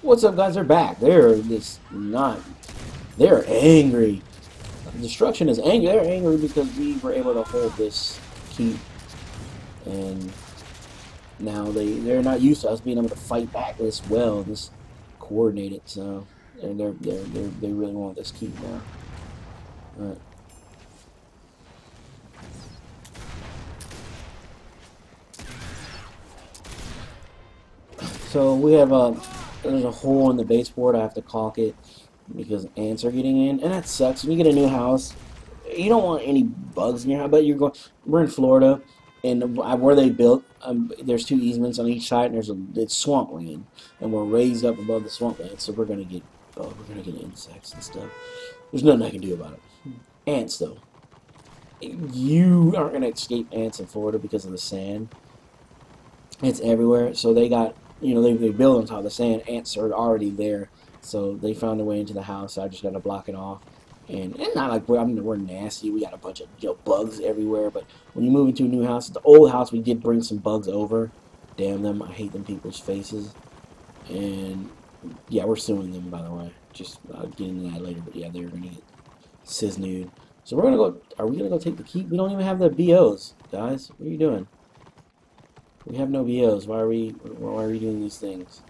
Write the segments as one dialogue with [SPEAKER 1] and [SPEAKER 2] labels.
[SPEAKER 1] What's up, guys? They're back. They're just not. They're angry. Destruction is angry. They're angry because we were able to hold this keep, and now they're not used to us being able to fight back this well, this coordinated. So they really want this keep now. All right. So we have there's a hole in the baseboard. I have to caulk it because ants are getting in, and that sucks. When you get a new house, you don't want any bugs in your house. But we're in Florida, and where they built, there's two easements on each side, and it's swampland, and we're raised up above the swampland, so we're gonna get insects and stuff. There's nothing I can do about it. Ants though, you aren't gonna escape ants in Florida because of the sand. It's everywhere. So they got, they build on top of the sand. Ants are already there. So they found a way into the house. So I just got to block it off. And it's not like we're nasty. We got a bunch of bugs everywhere. But when you move into a new house, the old house, we did bring some bugs over. Damn them. I hate them people's faces. And yeah, we're suing them, by the way. Just get into that later. But yeah, they're going to get siznude. So we're going to go. Are we going to go take the keep? We don't even have the BOs, guys. What are you doing? We have no BOs. Why are we doing these things?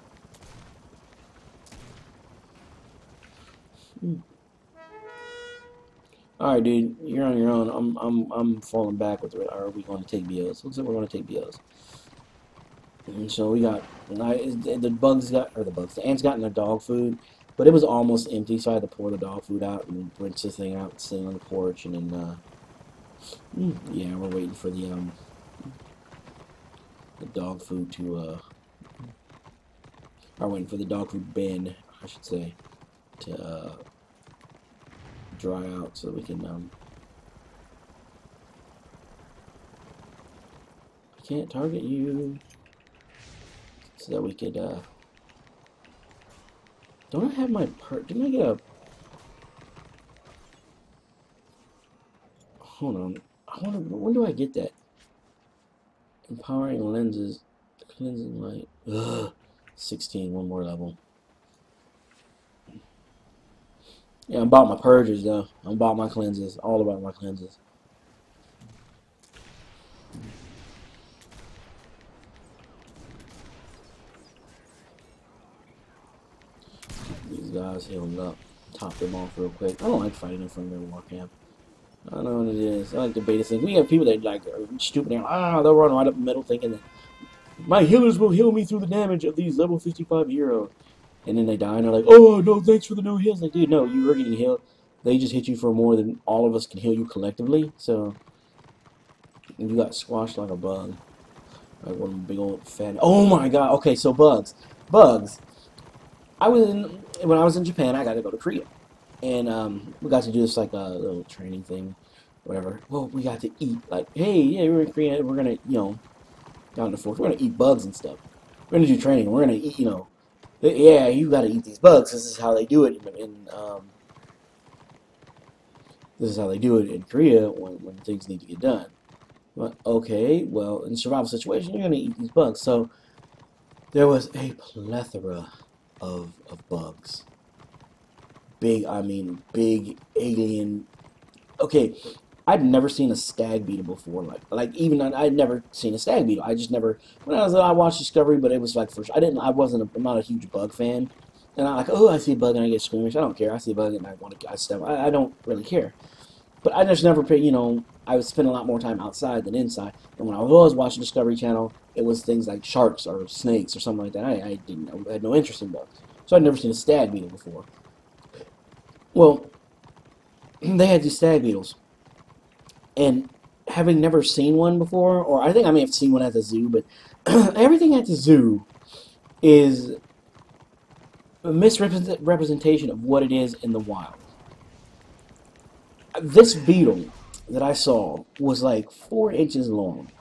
[SPEAKER 1] Alright, dude, you're on your own. I'm falling back with it. Are we going to take BOs? Looks like we're going to take BOs. And so we got the ants got in their dog food, but it was almost empty, so I had to pour the dog food out and rinse this thing out, sitting on the porch, and then yeah, we're waiting for the dog food to or waiting for the dog food bin, I should say, to dry out so we can I can't target you, so that we could don't I have my didn't I get a hold on, I wonder when do I get that? Empowering lenses, cleansing light. Ugh. 16, one more level. Yeah, I'm about my purges though. I'm about my cleanses. All about my cleanses. These guys healing up. Top them off real quick. I don't like fighting in front of their war camp. I don't know what it is. I like the beta things. We have people that like are stupid. They'll run right up the middle thinking that my healers will heal me through the damage of these level 55 heroes. And then they die and they're like, oh, no, thanks for the no heals. Like, dude, no, you were getting healed. They just hit you for more than all of us can heal you collectively. So, you got squashed like a bug. Like one big old fat. Oh my god. Okay, so bugs. Bugs. When I was in Japan, I got to go to Korea. And we got to do this like a little training thing, whatever. Well, we got to eat. Like, hey, yeah, we're in Korea. We're going to, down in the forest, we're going to eat bugs and stuff. We're going to do training. We're going to eat, yeah, you got to eat these bugs. This is how they do it this is how they do it in Korea when things need to get done. But, okay, well, in a survival situation, you're going to eat these bugs. So there was a plethora of bugs. Big alien. Okay, I'd never seen a stag beetle before. I'd never seen a stag beetle. I just never. When I was little, I watched Discovery, but it was like first. I'm not a huge bug fan, and I see a bug and I get squeamish. I don't care. I see a bug and I want to. I don't really care. But I just never paid. I would spend a lot more time outside than inside. And when I was watching Discovery Channel, it was things like sharks or snakes or something like that. I had no interest in bugs, so I'd never seen a stag beetle before. Well, they had these stag beetles, and having never seen one before, or I think I may have seen one at the zoo, but everything at the zoo is a misrepresentation of what it is in the wild. This beetle that I saw was like 4 inches long.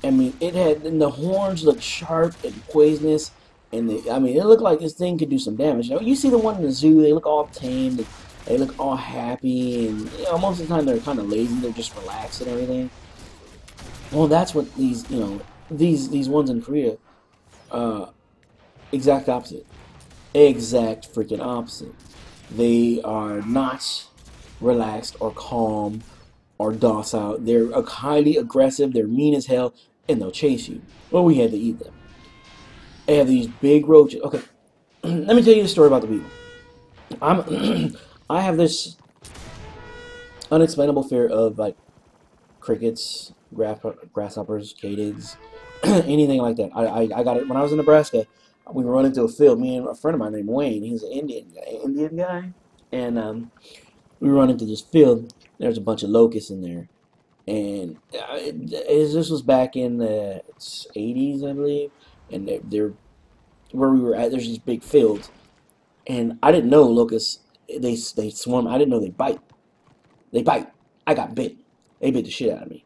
[SPEAKER 1] I mean, and the horns looked sharp and poisonous. And it looked like this thing could do some damage. You see the one in the zoo, they look all tamed, they look all happy, and most of the time they're kind of lazy, they're just relaxed and everything. Well, that's what these ones in Korea, exact opposite. exact freaking opposite. They are not relaxed or calm or docile. They're highly aggressive, they're mean as hell, and they'll chase you. Well, we had to eat them. They have these big roaches. Okay, let me tell you the story about the beetle. I'm I have this unexplainable fear of like crickets, grasshoppers, katydids, anything like that. I got it when I was in Nebraska. We were running through a field. Me and a friend of mine named Wayne. He's an Indian guy, and we were running through this field. There's a bunch of locusts in there, and this was back in the '80s, I believe. And they're where we were at. There's these big fields, and I didn't know locusts. They swarm. I didn't know they bite. They bite. I got bit. They bit the shit out of me,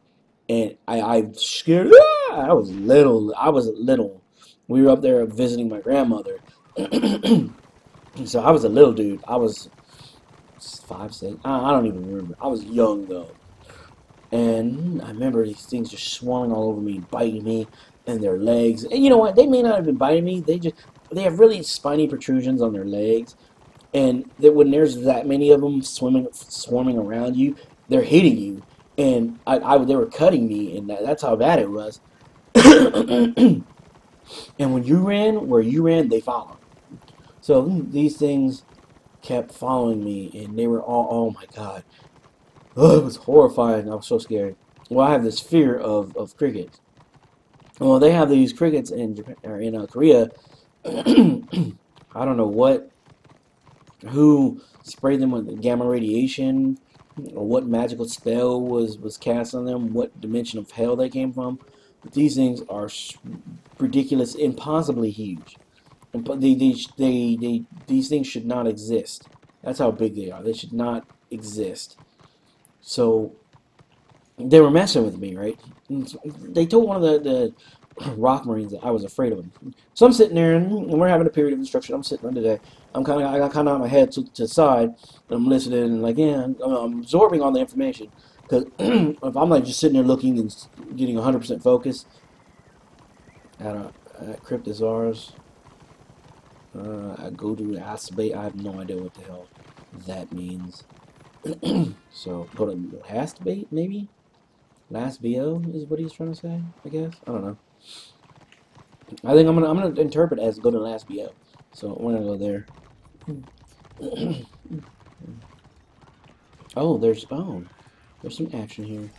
[SPEAKER 1] and I scared. I was little. I was little. We were up there visiting my grandmother, so I was a little dude. I was 5, 6. I don't even remember. I was young though, and I remember these things just swarming all over me, biting me, and their legs. And you know what? They may not have been biting me. They have really spiny protrusions on their legs, and that when there's that many of them swarming around you, they're hitting you, and they were cutting me, and that's how bad it was. And when you ran, where you ran, they followed. So these things kept following me, and they were all, oh my god, oh, it was horrifying. I was so scared. Well, I have this fear of crickets. Well, they have these crickets in Japan or in Korea. I don't know who sprayed them with gamma radiation, or what magical spell was cast on them, what dimension of hell they came from. But these things are ridiculous, impossibly huge. And these things should not exist. That's how big they are. They should not exist. So they were messing with me, right? They told one of the rock marines that I was afraid of him. So I'm sitting there, and we're having a period of instruction. I'm sitting under there. I got kind of on my head to the side, and I'm listening, and like, yeah, I'm absorbing all the information. Because if I'm like just sitting there looking and getting 100% focus at Cryptosaurus, I go to Aspate. I have no idea what the hell that means. So go to Hastbait, maybe? Last BO is what he's trying to say, I guess. I don't know. I think I'm gonna interpret as go to last BO. So we're gonna go there. There's some action here.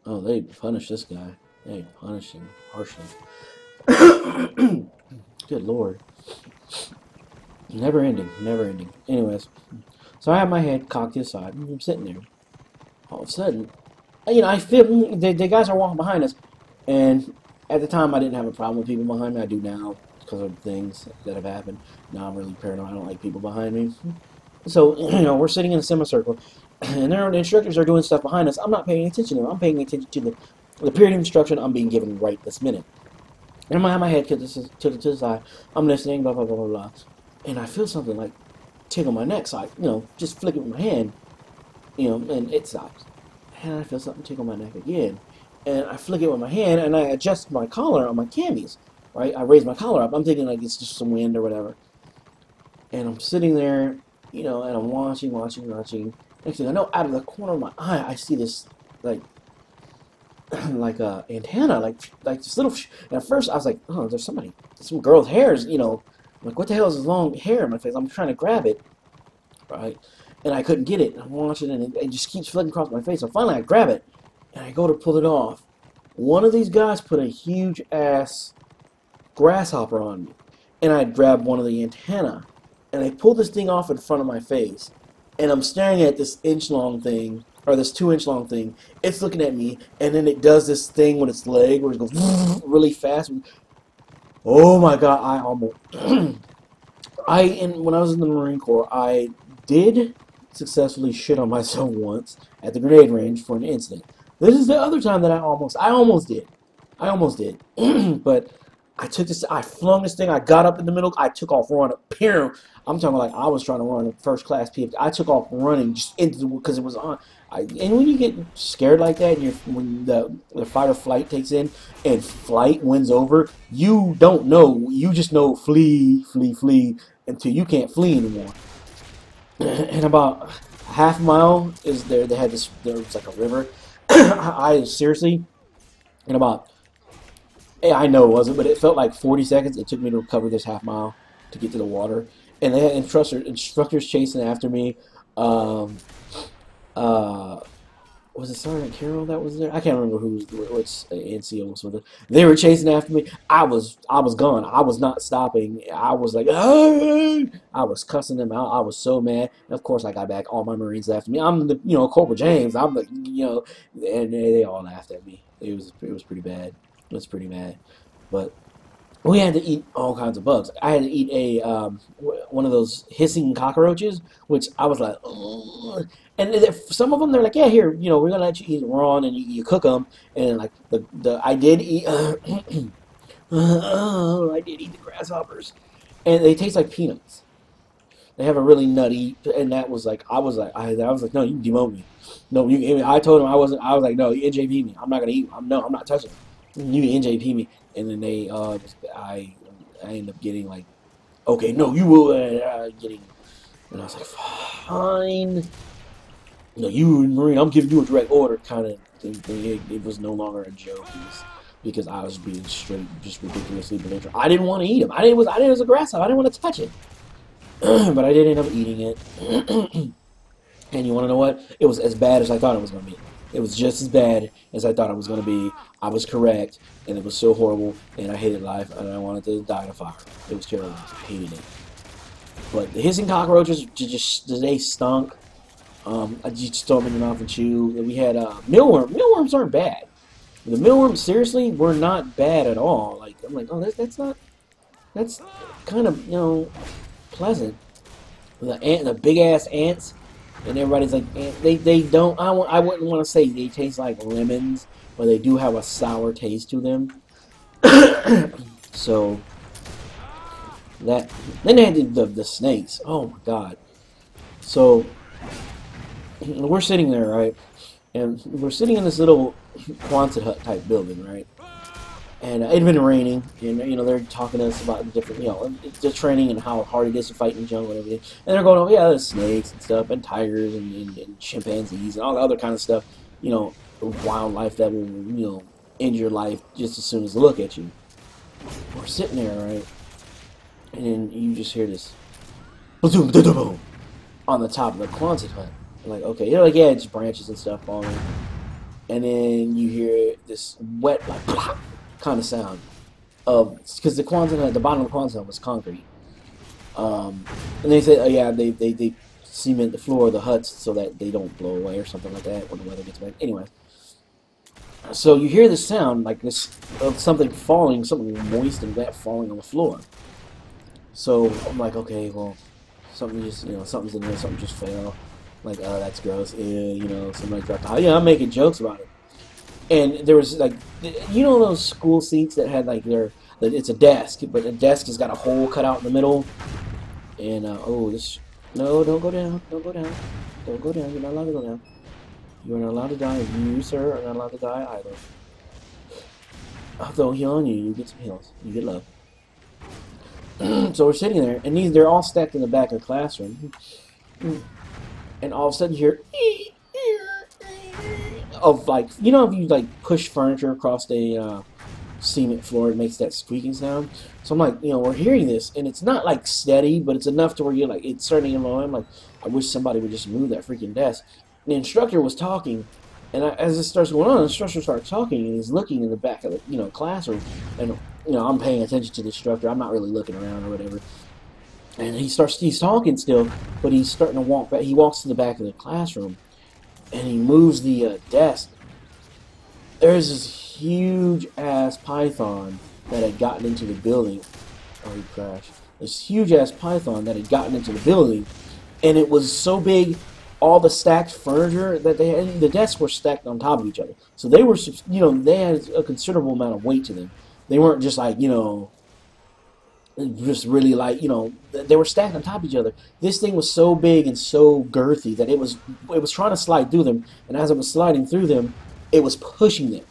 [SPEAKER 1] Oh, they punish this guy. They punish him harshly. Good lord. Never ending, never ending. Anyways, so I have my head cocked to the side, and I'm sitting there. All of a sudden, I feel the guys are walking behind us, and at the time I didn't have a problem with people behind me. I do now because of things that have happened. Now I'm really paranoid. I don't like people behind me. So we're sitting in a semicircle, and the instructors are doing stuff behind us. I'm not paying attention to them. I'm paying attention to the period of instruction I'm being given right this minute. And I have my head to the side. I'm listening, blah blah blah blah blah, and I feel something like tickle my neck. So I just flick it with my hand, and it stops. And I feel something tickle my neck again, and I flick it with my hand, and I adjust my collar on my camis. Right, I raise my collar up. I'm thinking like it's just some wind or whatever. And I'm sitting there, and I'm watching. Next thing I know, out of the corner of my eye, I see this like a antenna, like this little. And at first, I was like, oh, there's some girl's hairs, like what the hell is this long hair in my face? I'm trying to grab it, right? And I couldn't get it. I'm watching it, and it just keeps flicking across my face. So finally, I grab it, and I go to pull it off. One of these guys put a huge ass grasshopper on me, and I grabbed one of the antenna, and I pulled this thing off in front of my face, and I'm staring at this inch-long thing, or this 2-inch-long thing. It's looking at me, and then it does this thing with its leg where it goes really fast. Oh my god! I almost when I was in the Marine Corps, I did successfully shit on myself once at the grenade range for an incident. This is the other time that I almost did, but I took this, I flung this thing, I got up in the middle, I took off running. I'm talking like I was trying to run a first class PFT. I took off running just into the, because it was on. And when you get scared like that, and when the fight or flight takes in and flight wins over, you don't know. You just know flee, flee, flee until you can't flee anymore. And about half a mile is there. They had this. There was like a river. I seriously, in about yeah, I know it wasn't, but it felt like 40 seconds it took me to cover this half mile to get to the water. And they had instructors chasing after me. Um, uh, was it Sergeant Carroll that was there? I can't remember which NCO was with it. They were chasing after me. I was gone. I was not stopping. I was like, "Ah!" I was cussing them out. I was so mad. And of course, I got back. All my Marines after me. I'm the Corporal James. I'm the and they all laughed at me. It was pretty bad. It was pretty mad, but we had to eat all kinds of bugs. I had to eat a one of those hissing cockroaches, which I was like, ugh. And some of them they're like, yeah, here, we're gonna let you eat it raw, and you cook them, and like the I did eat, I did eat the grasshoppers, and they taste like peanuts. They have a really nutty, and that was like, I was like, no, you can demote me. No, I told him I wasn't. I was like, no, you NJP me. I'm not gonna eat. No, I'm not touching them. You can NJP me, and then I ended up getting like, okay, no, you will getting, and I was like, fine. No, you Marine, I'm giving you a direct order kind of thing. It was no longer a joke. Because I was being straight, just ridiculously belligerent. I didn't want to eat him. I didn't. It was a grasshopper. I didn't want to touch it. But I did end up eating it. And you want to know what? It was as bad as I thought it was going to be. It was just as bad as I thought it was going to be. I was correct, and it was so horrible, and I hated life, and I wanted to die in a fire. It was terrible. I hated it. But the hissing cockroaches, they stunk. I just throw them in your mouth and chew. And we had mealworm. Mealworms aren't bad. The mealworms, seriously, were not bad at all. Like, I'm like, oh, that's kind of, pleasant. The big ass ants, and everybody's like, they don't. I wouldn't want to say they taste like lemons, but they do have a sour taste to them. So then they had the snakes. Oh my god! So we're sitting there, right, and we're sitting in this little Quonset hut type building, right. And it had been raining, and they're talking to us about the different, the training and how hard it is to fight in the jungle and everything. And they're going, oh yeah, there's snakes and stuff, and tigers and chimpanzees and all the other kind of stuff, wildlife that will, end your life just as soon as they look at you. We're sitting there, right, and then you just hear this, boom, boom, boom, on the top of the Quonset hut. I'm like, okay, like, yeah, it's branches and stuff falling, and then you hear this wet, like, plop, kind of sound of, because the bottom of the Quonset hut was concrete, and they said, oh yeah, they cement the floor of the huts so that they don't blow away or something like that when the weather gets back. Anyway, so you hear the sound like this of something falling, something moist and wet falling on the floor. So I'm like, okay, well, something's in there, something just fell. Like, oh, that's gross. Somebody dropped the. Yeah, I'm making jokes about it. And there was like, those school seats that had like it's a desk, but the desk has got a hole cut out in the middle. And no, don't go down, don't go down, don't go down. You're not allowed to go down. You are not allowed to die. You, sir, are not allowed to die either. I'll throw a heal on you. You get some heals. You get love. So we're sitting there, and they're all stacked in the back of the classroom. And all of a sudden you hear of like, if you like push furniture across the cement floor, it makes that squeaking sound. So I'm like, we're hearing this, and it's not like steady, but it's enough to where you're like, it's starting to annoy. I'm like, I wish somebody would just move that freaking desk. And the instructor was talking, and as it starts going on, the instructor starts talking, and he's looking in the back of the classroom, and I'm paying attention to the instructor. I'm not really looking around or whatever. And he's talking still, but he's starting to walk back. He walks to the back of the classroom, and he moves the desk. There's this huge-ass python that had gotten into the building. Oh, he crashed. This huge-ass python that had gotten into the building, and it was so big, all the stacked furniture that they had, the desks were stacked on top of each other. So they were, they had a considerable amount of weight to them. They weren't just like, just really like, they were stacked on top of each other. This thing was so big and so girthy that it was trying to slide through them, and as it was sliding through them, it was pushing them.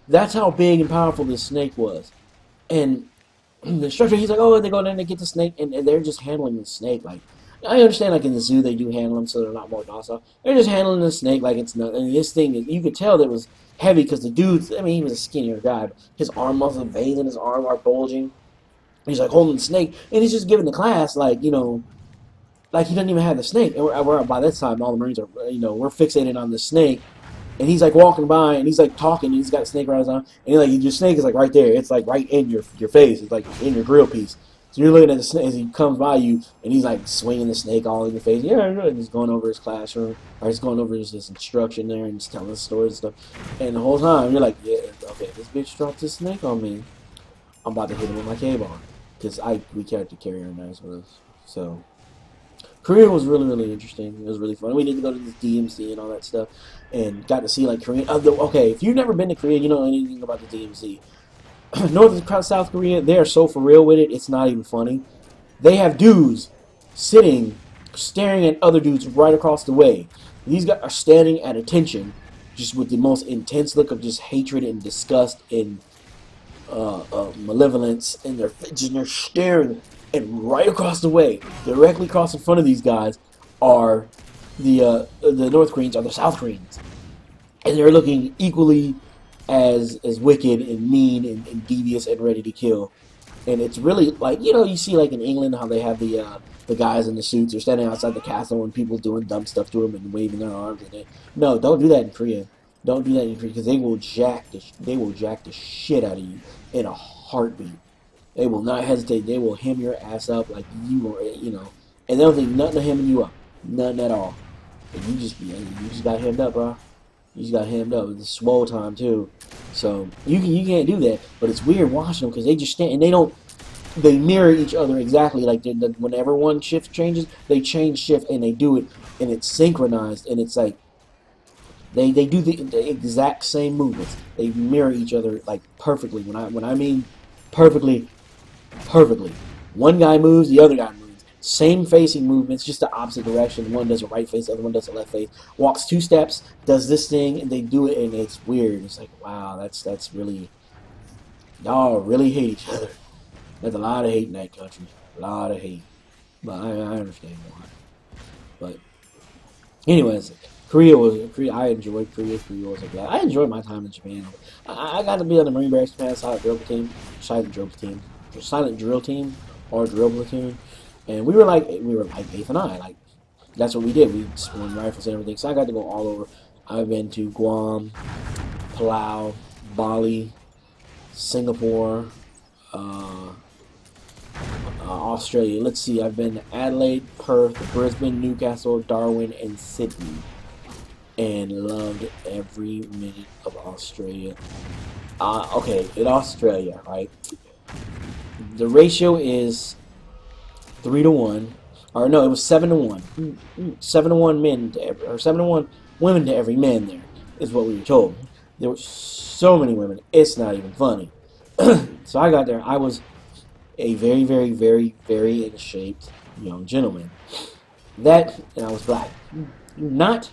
[SPEAKER 1] That's how big and powerful this snake was. And the instructor, he's like, oh, they go in and they get the snake, and they're just handling the snake like. I understand, like in the zoo, they do handle them so they're not more docile. They're just handling the snake like it's nothing. And this thing, you could tell that it was heavy because the dude, I mean, he was a skinnier guy, but his arm muscles, veins in his arm are bulging. He's like holding the snake, and he's just giving the class like, like he doesn't even have the snake. And we're by this time, all the Marines are, we're fixated on the snake. And he's like walking by, and he's like talking, and he's got a snake around his arm, and like your snake is like right there. It's like right in your face. It's like in your grill piece. So you're looking at the snake as he comes by you, and he's like swinging the snake all in your face. Yeah, and he's going over his classroom, or he's going over his instruction there, and just telling us stories and stuff. And the whole time you're like, yeah, okay, this bitch dropped this snake on me. I'm about to hit him with my K-bar, because we character carry our knives with us. So Korea was really, really interesting. It was really fun. We did to go to the DMC and all that stuff, and got to see like Korean. Okay, if you've never been to Korea, you don't know anything about the DMC. North and South Korea, they are so for real with it, it's not even funny. They have dudes sitting, staring at other dudes right across the way. These guys are standing at attention, just with the most intense look of just hatred and disgust and malevolence, and they're staring, and right across the way, directly across in front of these guys, are the North Koreans, are the South Koreans, and they're looking equally as wicked and mean and devious and ready to kill. And it's really like, you see like in England how they have the guys in the suits are standing outside the castle and people doing dumb stuff to them and waving their arms. And no, don't do that in Korea. Don't do that in Korea, because they will jack the shit out of you in a heartbeat. They will not hesitate. They will hem your ass up like you are, and they don't think nothing of hemming you up, nothing at all. And you just got hemmed up, bro. You just got hemmed up. It's swole time too, so you can't do that. But it's weird watching them because they just stand and they mirror each other exactly. Like whenever one shift changes, they change shift and they do it, and it's synchronized, and it's like they do the exact same movements. They mirror each other like perfectly. When I mean perfectly. One guy moves, the other guy moves. Same facing movements, just the opposite direction. One does a right face, the other one does a left face. Walks 2 steps, does this thing, and they do it, and it's weird. It's like, wow, that's really, y'all really hate each other. There's a lot of hate in that country, a lot of hate. But I understand why. But anyways, I enjoyed Korea. Korea was like that. I enjoyed my time in Japan. I got to be on the Marine Barracks Japan Silent Drill Team, or Drill Platoon, and we were like Eighth and I, like that's what we did. We spun rifles and everything. So I got to go all over. I've been to Guam, Palau, Bali, Singapore, Australia. Let's see. I've been to Adelaide, Perth, Brisbane, Newcastle, Darwin, and Sydney, and loved every minute of Australia. Okay, in Australia, right? The ratio is 3-1, or no, it was 7-1. 7-1 men to every, or 7-1 women to every man. There is what we were told. There were so many women, it's not even funny. So I got there. I was a very, very, very, very in-shaped young gentleman. And I was black, not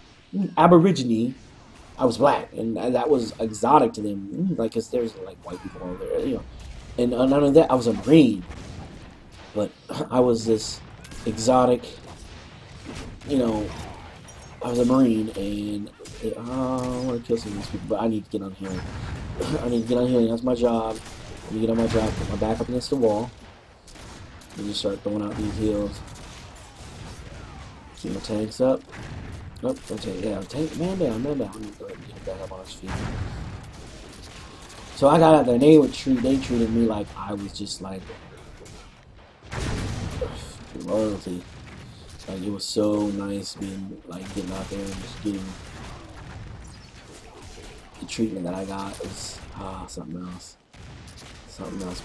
[SPEAKER 1] Aborigine. I was black, and that was exotic to them. Like, cause there's like white people over there, And not only that, I was a Marine, but I was this exotic, I was a Marine, and I want to kill some of these people, but I need to get on healing. I need to get on healing. That's my job. I need to get on my job, put my back up against the wall, and just start throwing out these heals. Keep my tanks up. Nope, okay, yeah, tank, man down. I need to go ahead and get back up on his feet. So I got out there, and they treated me like I was just like royalty. Like, it was so nice getting out there and just getting the treatment that I got. It was something else.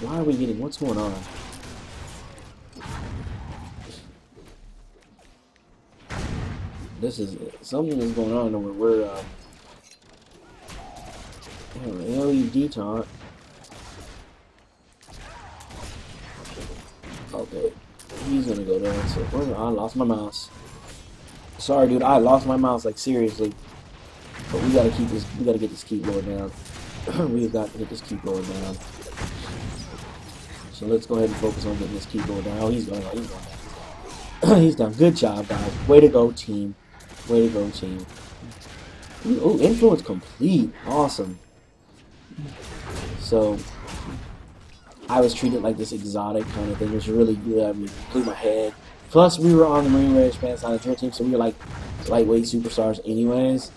[SPEAKER 1] Why are we getting? What's going on? This is something that's going on where we're LED taunt. gonna go down. So I lost my mouse. Sorry, dude. I lost my mouse. Like seriously. But we gotta keep this. We gotta get this keyboard down. We've got to get this keyboard down. So let's go ahead and focus on getting this keyboard down. Oh, he's going down. He's down. Good job, guys. Way to go, team. Way to go, team. Ooh, influence complete. Awesome. So I was treated like this exotic kind of thing. It was really good. I mean, it blew my head. Plus, we were on the Marine Rage Pants on the drill team, so we were like lightweight superstars anyways.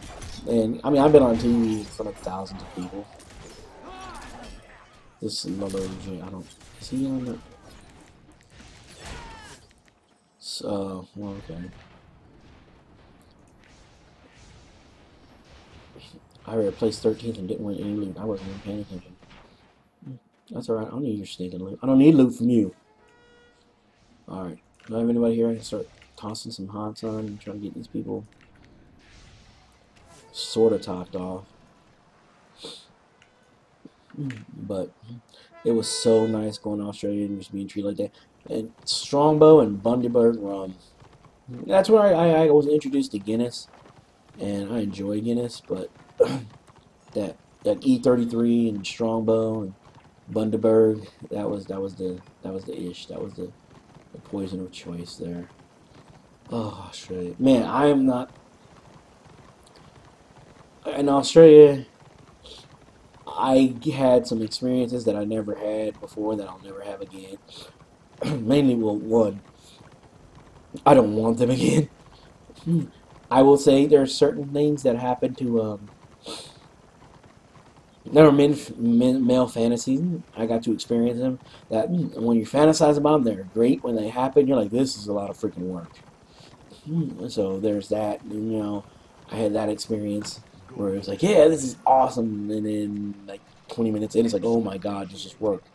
[SPEAKER 1] And I mean, I've been on TV in front of thousands of people. This is another, I don't, is he on the, so, well, okay. I replaced 13th and didn't win any loot. I wasn't even paying attention. That's alright, I don't need your stinking loot. I don't need loot from you. Alright, do I have anybody here I can start tossing some hots on and try to get these people sort of topped off? But it was so nice going to Australia and just being treated like that. And Strongbow and Bundaberg rum. That's where I was introduced to Guinness, and I enjoy Guinness. But that E33 and Strongbow and Bundaberg, that was the ish. That was the poison of choice there. Oh, Australia, man, I am not in Australia. I had some experiences that I never had before that I'll never have again. Mainly, well, one, I don't want them again. I will say there are certain things that happen to there are male fantasies. I got to experience them. That when you fantasize about them, they're great. When they happen, you're like, this is a lot of freaking work. So there's that. You know, I had that experience where it's like, yeah, this is awesome, and then like 20 minutes in, it's like, oh my god, this just worked.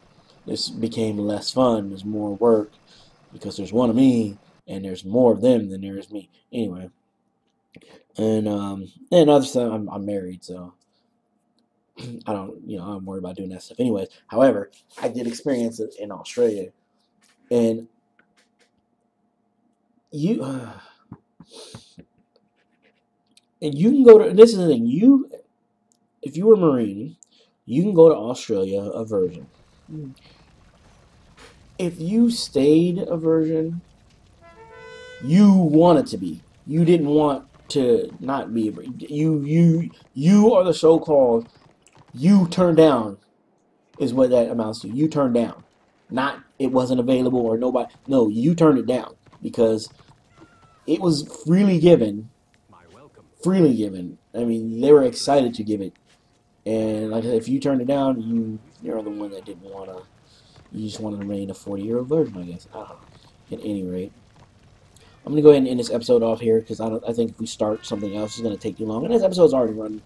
[SPEAKER 1] This became less fun. There's more work because there's one of me, and there's more of them than there is me. Anyway, and other stuff, I'm married, so I don't, I'm worried about doing that stuff. Anyways, however, I did experience it in Australia, and you can go to. This is the thing. If you were a Marine, you can go to Australia a virgin. If you stayed a virgin, you wanted to be. You didn't want to not be a virgin. You are the so-called. You turned down is what that amounts to. You turned down. Not it wasn't available or nobody. No, you turned it down because it was freely given. Freely given. I mean, they were excited to give it. And like I said, if you turned it down, you're the one that didn't want to. You just want to remain a 40-year-old virgin, I guess. I don't know. At any rate, I'm gonna go ahead and end this episode off here because I think if we start something else, it's gonna take too long. And this episode's already run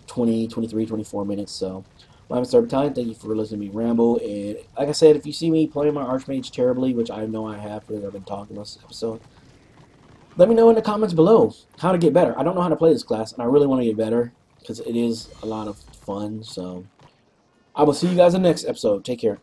[SPEAKER 1] 20, 23, 24 minutes. So, my name is Time. Thank you for listening to me ramble. And like I said, if you see me playing my Archemage terribly, which I know I have because I've been talking this episode, let me know in the comments below how to get better. I don't know how to play this class, and I really want to get better because it is a lot of fun. So, I will see you guys in the next episode. Take care.